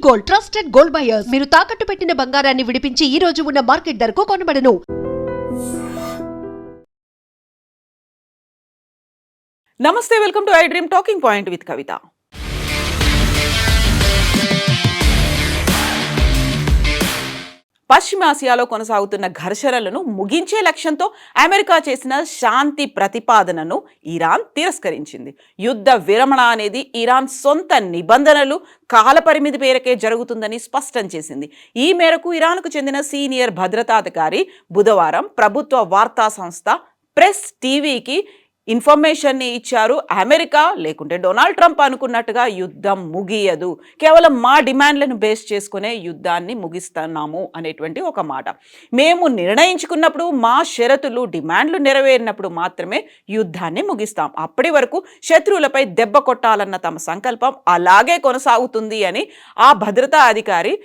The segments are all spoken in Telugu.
Gold, trusted gold buyers. మీరు తాకట్టు పెట్టిన బంగారాన్ని విడిపించి ఈ రోజు ఉన్న మార్కెట్ ధరకు కొనబడను. నమస్తే, welcome to I dream talking point with Kavitha. పశ్చిమాసియాలో కొనసాగుతున్న ఘర్షణలను ముగించే లక్ష్యంతో అమెరికా చేసిన శాంతి ప్రతిపాదనను ఇరాన్ తిరస్కరించింది. యుద్ధ విరమణ అనేది ఇరాన్ సొంత నిబంధనలు, కాలపరిమితి మేరకే జరుగుతుందని స్పష్టం చేసింది. ఈ మేరకు ఇరాన్కు చెందిన సీనియర్ భద్రతాధికారి బుధవారం ప్రభుత్వ వార్తా సంస్థ ప్రెస్ టీవీకి ఇన్ఫర్మేషన్ని ఇచ్చారు. అమెరికా లేకుంటే డొనాల్డ్ ట్రంప్ అనుకున్నట్టుగా యుద్ధం ముగియదు, కేవలం మా డిమాండ్లను బేస్ చేసుకునే యుద్ధాన్ని ముగిస్తున్నాము అనేటువంటి ఒక మాట. మేము నిర్ణయించుకున్నప్పుడు మా షరతులు, డిమాండ్లు నెరవేరినప్పుడు మాత్రమే యుద్ధాన్ని ముగిస్తాం. అప్పటి వరకు శత్రువులపై దెబ్బ కొట్టాలన్న తమ సంకల్పం అలాగే కొనసాగుతుంది అని ఆ భద్రతా అధికారి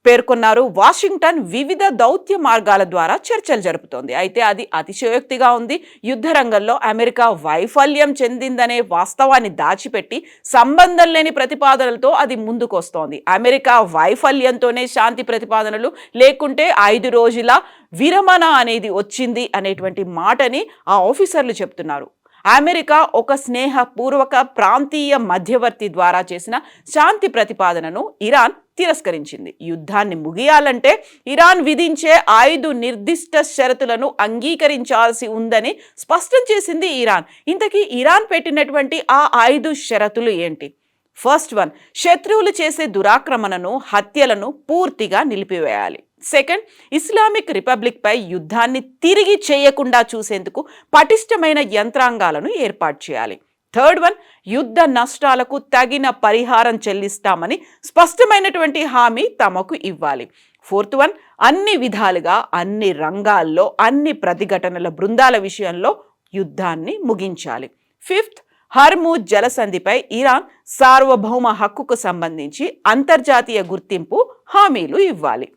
పేర్కొన్నారు. వాషింగ్టన్ వివిధ దౌత్య మార్గాల ద్వారా చర్చలు జరుపుతోంది. అయితే అది అతిశయోక్తిగా ఉంది. యుద్ధ రంగంలో అమెరికా వైఫల్యం చెందిందనే వాస్తవాన్ని దాచిపెట్టి సంబంధం లేని ప్రతిపాదనలతో అది ముందుకొస్తోంది. అమెరికా వైఫల్యంతోనే శాంతి ప్రతిపాదనలు లేకుంటే 5 రోజుల విరమణ అనేది వచ్చింది అనేటువంటి మాటని ఆ ఆఫీసర్లు చెప్తున్నారు. అమెరికా ఒక స్నేహపూర్వక ప్రాంతీయ మధ్యవర్తి ద్వారా చేసిన శాంతి ప్రతిపాదనను ఇరాన్ తిరస్కరించింది. యుద్ధాన్ని ముగియాలంటే ఇరాన్ విధించే 5 నిర్దిష్ట షరతులను అంగీకరించాల్సి ఉందని స్పష్టం చేసింది ఇరాన్. ఇంతకీ ఇరాన్ పెట్టినటువంటి ఆ 5 షరతులు ఏంటి? ఫస్ట్ వన్, శత్రువులు చేసే దురాక్రమణను, హత్యలను పూర్తిగా నిలిపివేయాలి. సెకండ్, ఇస్లామిక్ రిపబ్లిక్ పై యుద్ధాన్ని తిరిగి చేయకుండా చూసేందుకు పటిష్టమైన యంత్రాంగాలను ఏర్పాటు చేయాలి. థర్డ్ వన్, యుద్ధ నష్టాలకు తగిన పరిహారం చెల్లిస్తామని స్పష్టమైనటువంటి హామీ తమకు ఇవ్వాలి. ఫోర్త్ వన్, అన్ని విధాలుగా, అన్ని రంగాల్లో, అన్ని ప్రతిఘటనల బృందాల విషయంలో యుద్ధాన్ని ముగించాలి. ఫిఫ్త్, హర్ముజ్ జలసంధిపై ఇరాన్ సార్వభౌమ హక్కుకు సంబంధించి అంతర్జాతీయ గుర్తింపు హామీలు ఇవ్వాలి.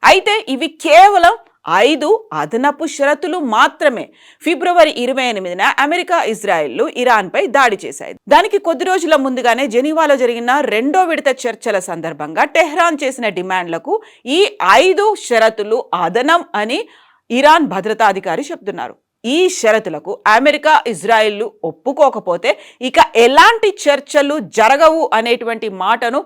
అయితే ఇవి కేవలం 5 అదనపు షరతులు మాత్రమే. ఫిబ్రవరి 28న అమెరికా, ఇజ్రాయెల్లు ఇరాన్పై దాడి చేశాయి. దానికి కొద్ది రోజుల ముందుగానే జెనీవాలో జరిగిన 2వ విడత చర్చల సందర్భంగా టెహ్రాన్ చేసిన డిమాండ్లకు ఈ 5 షరతులు అదనం అని ఇరాన్ భద్రతాధికారి చెప్తున్నారు. ఈ షరతులకు అమెరికా, ఇజ్రాయెల్లు ఒప్పుకోకపోతే ఇక ఎలాంటి చర్చలు జరగవు అనేటువంటి మాటను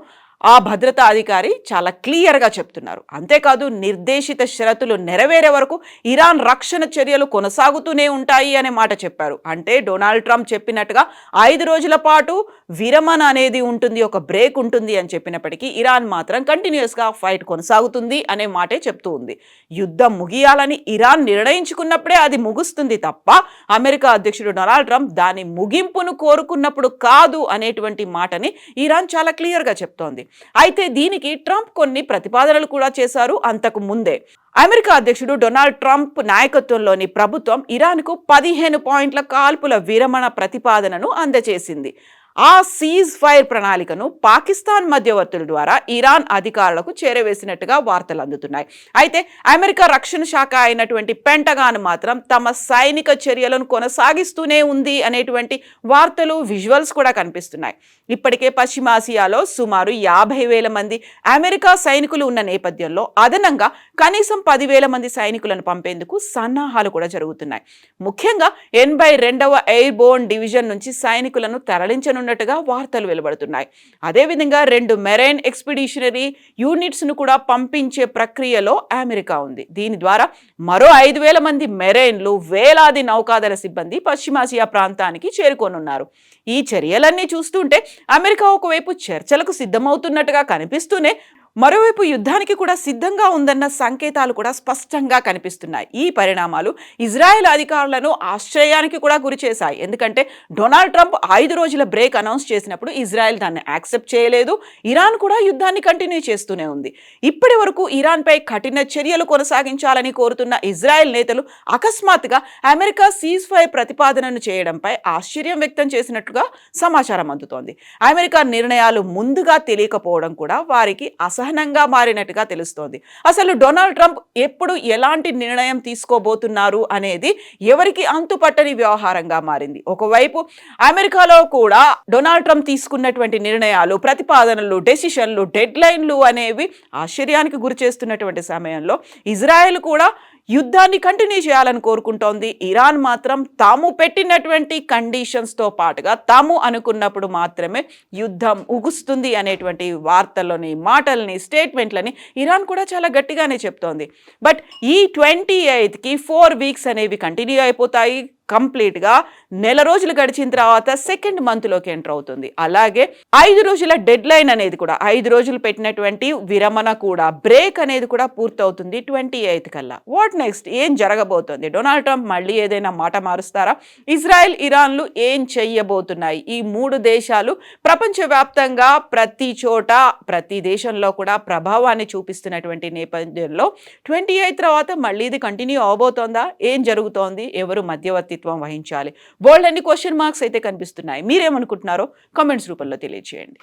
ఆ భద్రతా అధికారి చాలా క్లియర్గా చెప్తున్నారు. అంతేకాదు, నిర్దేశిత షరతులు నెరవేరే వరకు ఇరాన్ రక్షణ చర్యలు కొనసాగుతూనే ఉంటాయి అనే మాట చెప్పారు. అంటే డొనాల్డ్ ట్రంప్ చెప్పినట్టుగా 5 రోజుల పాటు విరమణ అనేది ఉంటుంది, ఒక బ్రేక్ ఉంటుంది అని చెప్పినప్పటికీ ఇరాన్ మాత్రం కంటిన్యూస్గా ఫైట్ కొనసాగుతుంది అనే మాటే చెప్తూ ఉంది. యుద్ధం ముగియాలని ఇరాన్ నిర్ణయించుకున్నప్పుడే అది ముగుస్తుంది తప్ప అమెరికా అధ్యక్షుడు డొనాల్డ్ ట్రంప్ దాని ముగింపును కోరుకున్నప్పుడు కాదు అనేటువంటి మాటని ఇరాన్ చాలా క్లియర్గా చెప్తోంది. అయితే దీనికి ట్రంప్ కొన్ని ప్రతిపాదనలు కూడా చేశారు. అంతకు ముందే అమెరికా అధ్యక్షుడు డొనాల్డ్ ట్రంప్ నాయకత్వంలోని ప్రభుత్వం ఇరాన్కు 15 పాయింట్ల కాల్పుల విరమణ ప్రతిపాదనను అందజేసింది. ఆ సీజ్ ఫైర్ ప్రణాళికను పాకిస్తాన్ మధ్యవర్తుల ద్వారా ఇరాన్ అధికారులకు చేరవేసినట్టుగా వార్తలు అందుతున్నాయి. అయితే అమెరికా రక్షణ శాఖ అయినటువంటి పెంటగాన్ మాత్రం తమ సైనిక చర్యలను కొనసాగిస్తూనే ఉంది అనేటువంటి వార్తలు, విజువల్స్ కూడా కనిపిస్తున్నాయి. ఇప్పటికే పశ్చిమాసియాలో సుమారు 50,000 మంది అమెరికా సైనికులు ఉన్న నేపథ్యంలో అదనంగా కనీసం 10,000 మంది సైనికులను పంపేందుకు సన్నాహాలు కూడా జరుగుతున్నాయి. ముఖ్యంగా 82వ ఎయిర్బోర్న్ డివిజన్ నుంచి సైనికులను తరలించనున్నట్టుగా వార్తలు వెలువడుతున్నాయి. అదేవిధంగా 2 మెరైన్ ఎక్స్పిడిషనరీ యూనిట్స్ను కూడా పంపించే ప్రక్రియలో అమెరికా ఉంది. దీని ద్వారా మరో 5,000 మంది మెరైన్లు, వేలాది నౌకాదళ సిబ్బంది పశ్చిమాసియా ప్రాంతానికి చేరుకోనున్నారు. ఈ చర్యలన్నీ చూస్తుంటే అమెరికా ఒకవైపు చర్చలకు సిద్ధమవుతున్నట్టుగా కనిపిస్తూనే మరోవైపు యుద్ధానికి కూడా సిద్ధంగా ఉందన్న సంకేతాలు కూడా స్పష్టంగా కనిపిస్తున్నాయి. ఈ పరిణామాలు ఇజ్రాయెల్ అధికారులను ఆశ్చర్యానికి కూడా గురి చేశాయి. ఎందుకంటే డొనాల్డ్ ట్రంప్ 5 రోజుల బ్రేక్ అనౌన్స్ చేసినప్పుడు ఇజ్రాయెల్ దాన్ని యాక్సెప్ట్ చేయలేదు. ఇరాన్ కూడా యుద్ధాన్ని కంటిన్యూ చేస్తూనే ఉంది. ఇప్పటి వరకు ఇరాన్పై కఠిన చర్యలు కొనసాగించాలని కోరుతున్న ఇజ్రాయెల్ నేతలు అకస్మాత్తుగా అమెరికా సీజ్ ఫైర్ ప్రతిపాదనను చేయడంపై ఆశ్చర్యం వ్యక్తం చేసినట్టుగా సమాచారం అందుతోంది. అమెరికా నిర్ణయాలు ముందుగా తెలియకపోవడం కూడా వారికి అసహనంగా మారినట్టుగా తెలుస్తోంది. అసలు డొనాల్డ్ ట్రంప్ ఎప్పుడు ఎలాంటి నిర్ణయం తీసుకోబోతున్నారు అనేది ఎవరికి అంతుపట్టని వ్యవహారంగా మారింది. ఒకవైపు అమెరికాలో కూడా డొనాల్డ్ ట్రంప్ తీసుకున్నటువంటి నిర్ణయాలు, ప్రతిపాదనలు, డెసిషన్లు, డెడ్ లైన్లు అనేవి ఆశ్చర్యానికి గురి చేస్తున్నటువంటి సమయంలో ఇజ్రాయెల్ కూడా యుద్ధాన్ని కంటిన్యూ చేయాలని కోరుకుంటోంది. ఇరాన్ మాత్రం తాము పెట్టినటువంటి కండిషన్స్తో పాటుగా తాము అనుకున్నప్పుడు మాత్రమే యుద్ధం ముగుస్తుంది అనేటువంటి వార్తల్లోని, మాటల్ని, స్టేట్మెంట్లని ఇరాన్ కూడా చాలా గట్టిగానే చెప్తోంది. బట్ ఈ 28కి 4 వీక్స్ అనేవి కంటిన్యూ అయిపోతాయి. కంప్లీట్గా నెల రోజులు గడిచిన తర్వాత సెకండ్ మంత్లోకి ఎంటర్ అవుతుంది. అలాగే 5 రోజుల డెడ్ లైన్ అనేది కూడా, 5 రోజులు పెట్టినటువంటి విరమణ కూడా, బ్రేక్ అనేది కూడా పూర్తవుతుంది 28 కల్లా. What next? ఏం జరగబోతోంది? డొనాల్డ్ ట్రంప్ మళ్ళీ ఏదైనా మాట మారుస్తారా? ఇజ్రాయెల్, ఇరాన్లు ఏం చెయ్యబోతున్నాయి? ఈ 3 దేశాలు ప్రపంచవ్యాప్తంగా ప్రతి చోట, ప్రతి దేశంలో కూడా ప్రభావాన్ని చూపిస్తున్నటువంటి నేపథ్యంలో 28 తర్వాత మళ్ళీ ఇది కంటిన్యూ అవబోతోందా? ఏం జరుగుతోంది? ఎవరు మధ్యవర్తిత్వం వహించాలి? బోల్డ్ అన్ని క్వశ్చన్ మార్క్స్ అయితే కనిపిస్తున్నాయి. మీరేమనుకుంటున్నారో కామెంట్స్ రూపంలో తెలియజేయండి.